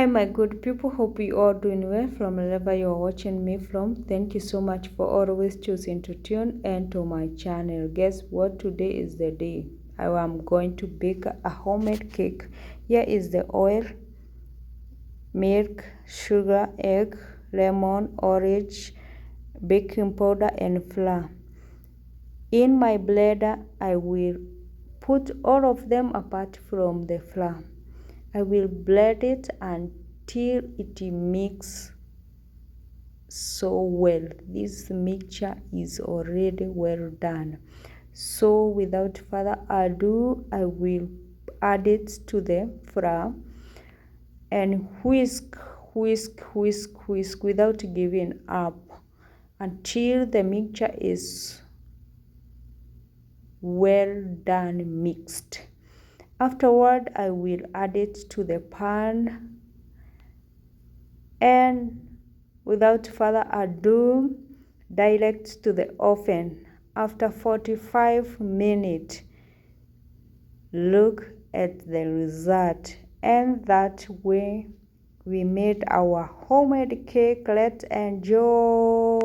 Hi my good people, hope you are doing well from wherever you are watching me from. Thank you so much for always choosing to tune into my channel. Guess what? Today is the day I am going to bake a homemade cake. Here is the oil, milk, sugar, egg, lemon, orange, baking powder and flour. In my blender I will put all of them apart from the flour. I will blend it until it mix so well. This mixture is already well done. So without further ado, I will add it to the flour and whisk without giving up until the mixture is well done mixed. Afterward, I will add it to the pan and without further ado, direct to the oven. After 45 minutes, look at the result, and that way we made our homemade cake. Let's enjoy.